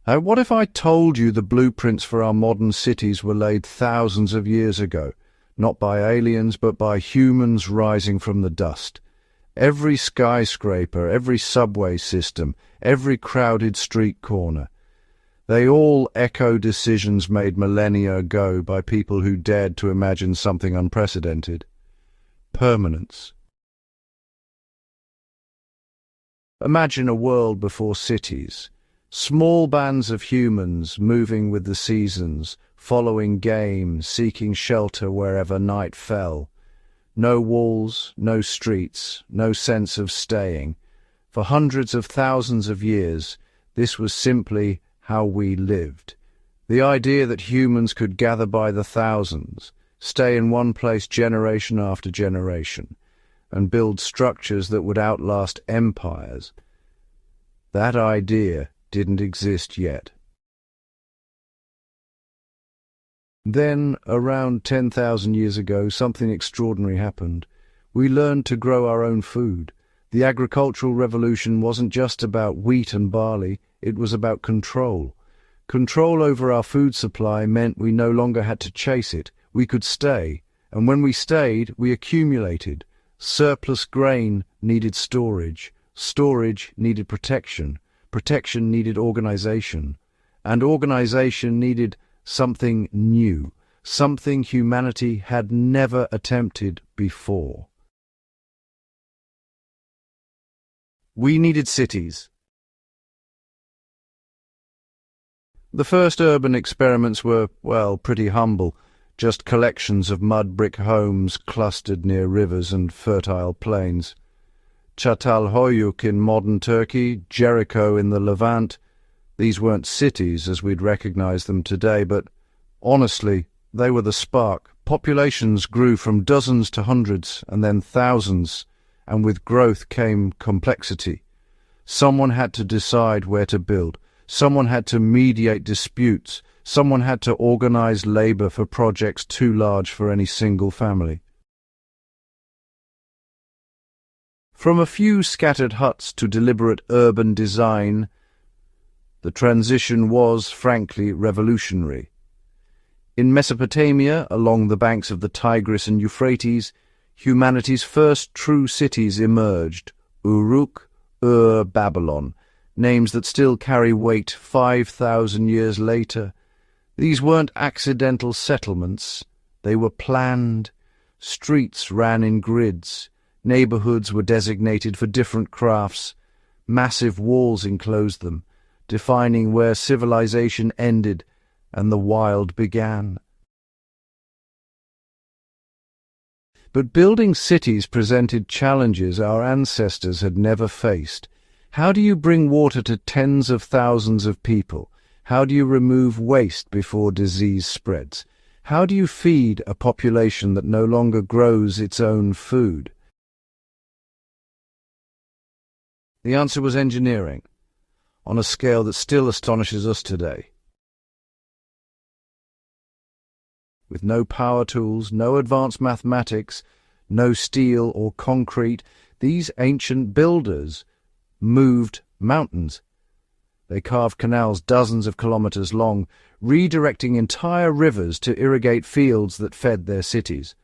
What if I told you the blueprints for our modern cities were laid thousands of years ago, not by aliens but by humans rising from the dust? Every skyscraper, every subway system, every crowded street corner. They all echo decisions made millennia ago by people who dared to imagine something unprecedented. Permanence. Imagine a world before cities. Small bands of humans moving with the seasons, following game, seeking shelter wherever night fell. No walls, no streets, no sense of staying. For hundreds of thousands of years, this was simply how we lived. The idea that humans could gather by the thousands, stay in one place generation after generation, and build structures that would outlast empires. That idea didn't exist yet. Then, around 10,000 years ago, something extraordinary happened. We learned to grow our own food. The agricultural revolution wasn't just about wheat and barley, it was about control. Control over our food supply meant we no longer had to chase it, we could stay. And when we stayed, we accumulated. Surplus grain needed storage. Storage needed protection. Protection needed organization. And organization needed something new, something humanity had never attempted before. We needed cities. The first urban experiments were, well, pretty humble, just collections of mud brick homes clustered near rivers and fertile plains. Çatalhöyük in modern Turkey, Jericho in the Levant. These weren't cities as we'd recognize them today, but honestly, they were the spark. Populations grew from dozens to hundreds and then thousands, and with growth came complexity. Someone had to decide where to build. Someone had to mediate disputes. Someone had to organize labor for projects too large for any single family. From a few scattered huts to deliberate urban design, the transition was, frankly, revolutionary. In Mesopotamia, along the banks of the Tigris and Euphrates, humanity's first true cities emerged: Uruk, Ur, Babylon, names that still carry weight 5,000 years later. These weren't accidental settlements, they were planned. Streets ran in grids. Neighborhoods were designated for different crafts. Massive walls enclosed them, defining where civilization ended and the wild began. But building cities presented challenges our ancestors had never faced. How do you bring water to tens of thousands of people? How do you remove waste before disease spreads? How do you feed a population that no longer grows its own food? The answer was engineering, on a scale that still astonishes us today. With no power tools, no advanced mathematics, no steel or concrete, these ancient builders moved mountains. They carved canals dozens of kilometers long, redirecting entire rivers to irrigate fields that fed their cities.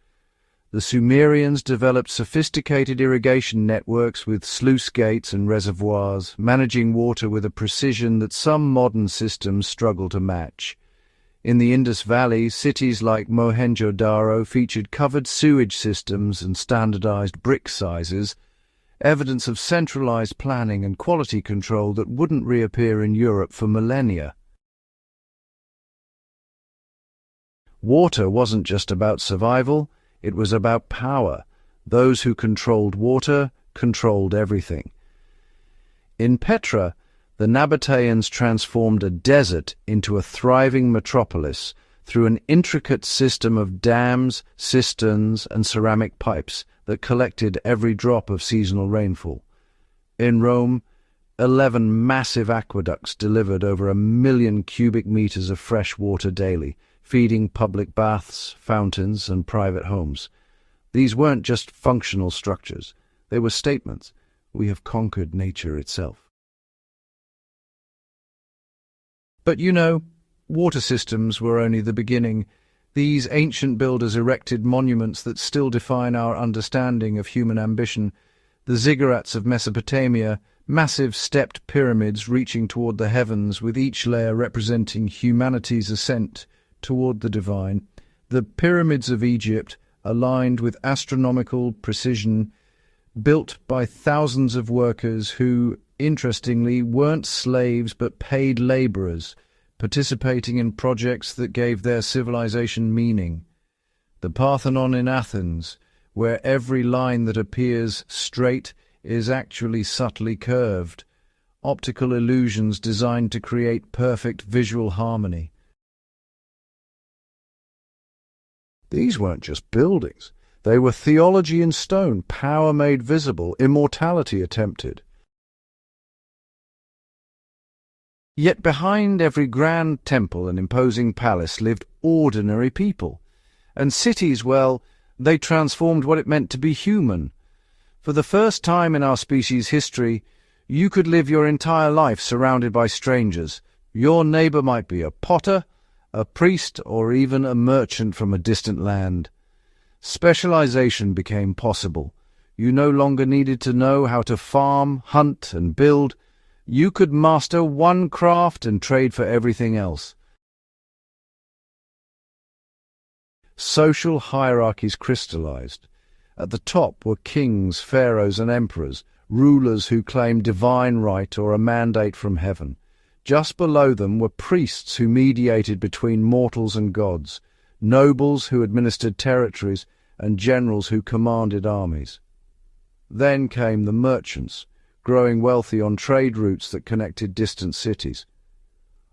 The Sumerians developed sophisticated irrigation networks with sluice gates and reservoirs, managing water with a precision that some modern systems struggle to match. In the Indus Valley, cities like Mohenjo-Daro featured covered sewage systems and standardized brick sizes, evidence of centralized planning and quality control that wouldn't reappear in Europe for millennia. Water wasn't just about survival, it was about power. Those who controlled water controlled everything. In Petra, the Nabateans transformed a desert into a thriving metropolis through an intricate system of dams, cisterns, and ceramic pipes that collected every drop of seasonal rainfall. In Rome, 11 massive aqueducts delivered over 1 million cubic meters of fresh water daily, feeding public baths, fountains, and private homes. These weren't just functional structures. They were statements. We have conquered nature itself. But you know, water systems were only the beginning. These ancient builders erected monuments that still define our understanding of human ambition. The ziggurats of Mesopotamia, massive stepped pyramids reaching toward the heavens, with each layer representing humanity's ascent toward the divine. The pyramids of Egypt, aligned with astronomical precision, built by thousands of workers who, interestingly, weren't slaves but paid laborers, participating in projects that gave their civilization meaning. The Parthenon in Athens, where every line that appears straight is actually subtly curved, optical illusions designed to create perfect visual harmony. These weren't just buildings. They were theology in stone, power made visible, immortality attempted. Yet behind every grand temple and imposing palace lived ordinary people. And cities, well, they transformed what it meant to be human. For the first time in our species' history, you could live your entire life surrounded by strangers. Your neighbor might be a potter, a priest, or even a merchant from a distant land. Specialization became possible. You no longer needed to know how to farm, hunt, and build. You could master one craft and trade for everything else. Social hierarchies crystallized. At the top were kings, pharaohs, and emperors, rulers who claimed divine right or a mandate from heaven. Just below them were priests who mediated between mortals and gods, nobles who administered territories, and generals who commanded armies. Then came the merchants, growing wealthy on trade routes that connected distant cities.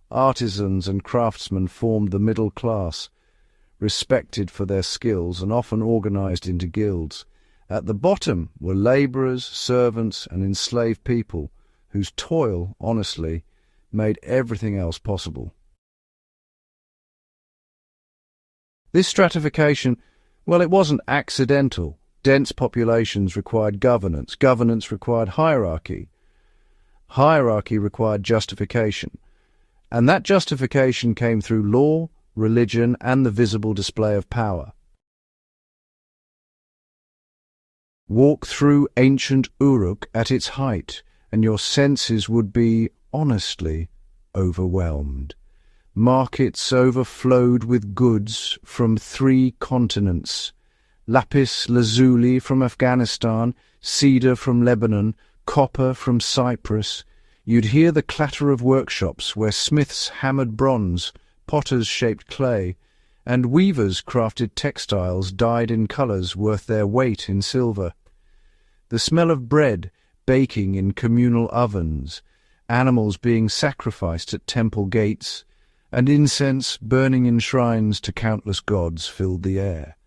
Artisans and craftsmen formed the middle class, respected for their skills and often organized into guilds. At the bottom were laborers, servants, and enslaved people whose toil, honestly, made everything else possible. This stratification, well, it wasn't accidental. Dense populations required governance. Governance required hierarchy. Hierarchy required justification. And that justification came through law, religion, and the visible display of power. Walk through ancient Uruk at its height, and your senses would be, honestly, overwhelmed. Markets overflowed with goods from 3 continents. Lapis lazuli from Afghanistan, cedar from Lebanon, copper from Cyprus. You'd hear the clatter of workshops where smiths hammered bronze, potters shaped clay, and weavers crafted textiles dyed in colours worth their weight in silver. The smell of bread baking in communal ovens, animals being sacrificed at temple gates, and incense burning in shrines to countless gods filled the air.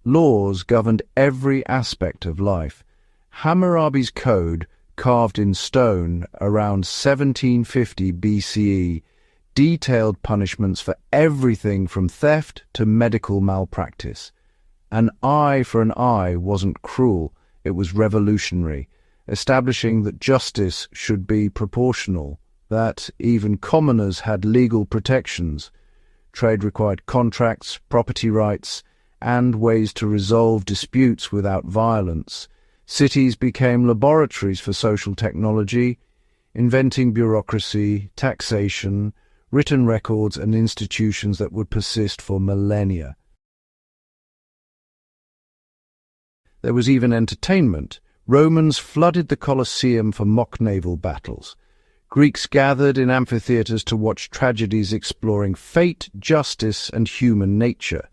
Laws governed every aspect of life. Hammurabi's code, carved in stone around 1750 BCE, detailed punishments for everything from theft to medical malpractice. An eye for an eye wasn't cruel, it was revolutionary, establishing that justice should be proportional, that even commoners had legal protections. Trade required contracts, property rights, and ways to resolve disputes without violence. Cities became laboratories for social technology, inventing bureaucracy, taxation, written records, and institutions that would persist for millennia. There was even entertainment. Romans flooded the Colosseum for mock naval battles. Greeks gathered in amphitheatres to watch tragedies exploring fate, justice, and human nature.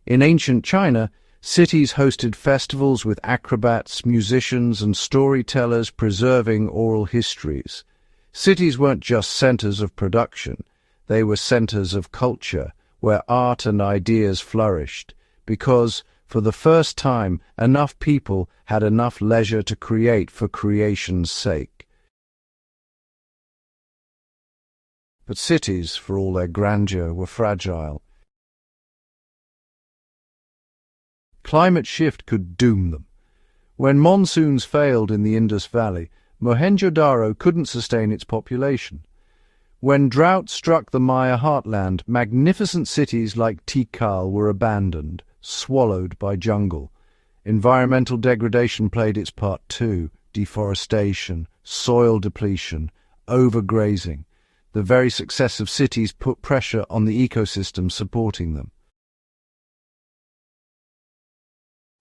In ancient China, cities hosted festivals with acrobats, musicians, and storytellers preserving oral histories. Cities weren't just centres of production, they were centres of culture, where art and ideas flourished, because, for the first time, enough people had enough leisure to create for creation's sake. But cities, for all their grandeur, were fragile. Climate shift could doom them. When monsoons failed in the Indus Valley, Mohenjo-Daro couldn't sustain its population. When drought struck the Maya heartland, magnificent cities like Tikal were abandoned, swallowed by jungle. Environmental degradation played its part too: deforestation, soil depletion, overgrazing. The very success of cities put pressure on the ecosystem supporting them.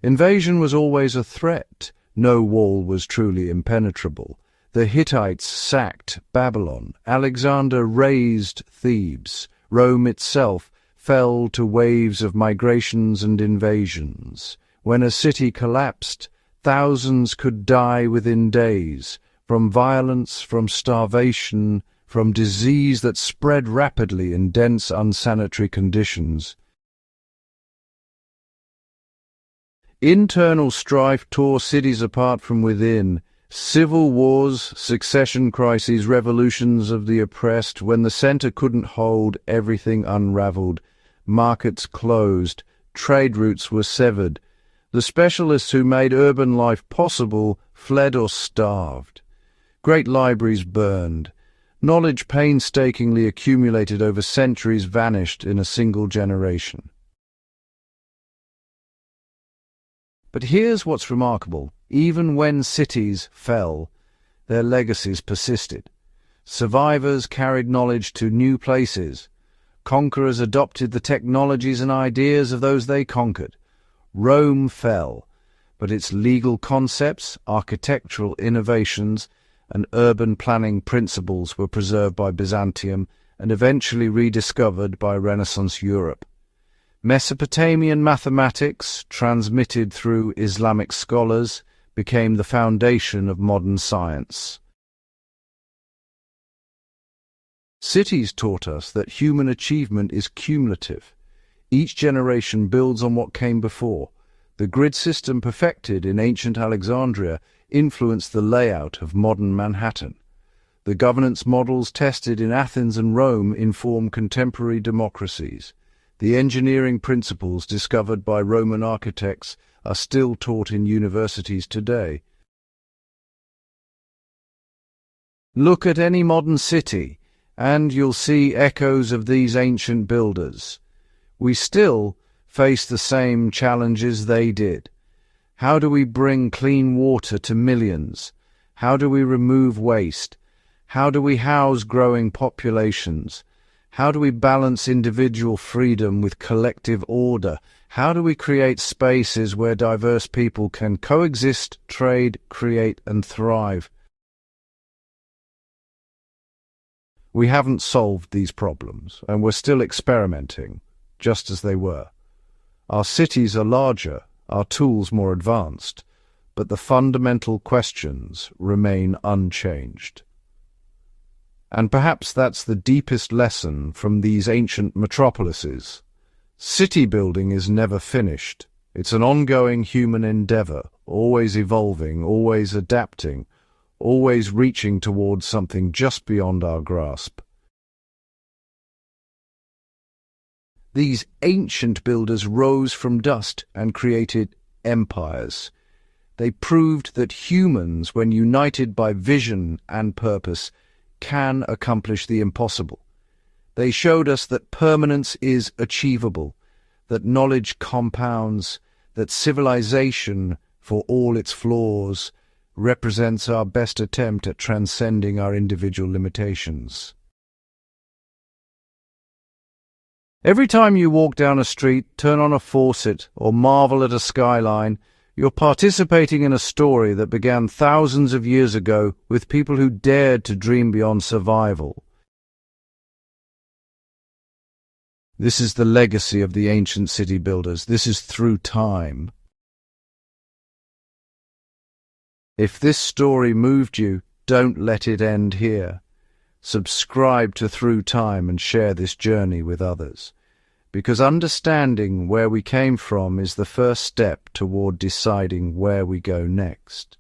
Invasion was always a threat. No wall was truly impenetrable. The Hittites sacked Babylon. Alexander razed Thebes. Rome itself fell to waves of migrations and invasions. When a city collapsed, thousands could die within days, from violence, from starvation, from disease that spread rapidly in dense, unsanitary conditions. Internal strife tore cities apart from within. Civil wars, succession crises, revolutions of the oppressed. When the center couldn't hold, everything unraveled. Markets closed. Trade routes were severed. The specialists who made urban life possible fled or starved. Great libraries burned. Knowledge painstakingly accumulated over centuries vanished in a single generation. But here's what's remarkable. Even when cities fell, their legacies persisted. Survivors carried knowledge to new places. Conquerors adopted the technologies and ideas of those they conquered. Rome fell, but its legal concepts, architectural innovations, and urban planning principles were preserved by Byzantium and eventually rediscovered by Renaissance Europe. Mesopotamian mathematics, transmitted through Islamic scholars, became the foundation of modern science. Cities taught us that human achievement is cumulative. Each generation builds on what came before. The grid system perfected in ancient Alexandria influenced the layout of modern Manhattan. The governance models tested in Athens and Rome inform contemporary democracies. The engineering principles discovered by Roman architects are still taught in universities today. Look at any modern city, and you'll see echoes of these ancient builders. We still face the same challenges they did. How do we bring clean water to millions? How do we remove waste? How do we house growing populations? How do we balance individual freedom with collective order? How do we create spaces where diverse people can coexist, trade, create, and thrive? We haven't solved these problems, and we're still experimenting, just as they were. Our cities are larger, our tools more advanced, but the fundamental questions remain unchanged. And perhaps that's the deepest lesson from these ancient metropolises. City building is never finished. It's an ongoing human endeavor, always evolving, always adapting, always reaching towards something just beyond our grasp. These ancient builders rose from dust and created empires. They proved that humans, when united by vision and purpose, can accomplish the impossible. They showed us that permanence is achievable, that knowledge compounds, that civilization, for all its flaws, represents our best attempt at transcending our individual limitations. Every time you walk down a street, turn on a faucet, or marvel at a skyline, you're participating in a story that began thousands of years ago with people who dared to dream beyond survival. This is the legacy of the ancient city builders. This is Through Time. If this story moved you, don't let it end here. Subscribe to Through Time and share this journey with others, because understanding where we came from is the first step toward deciding where we go next.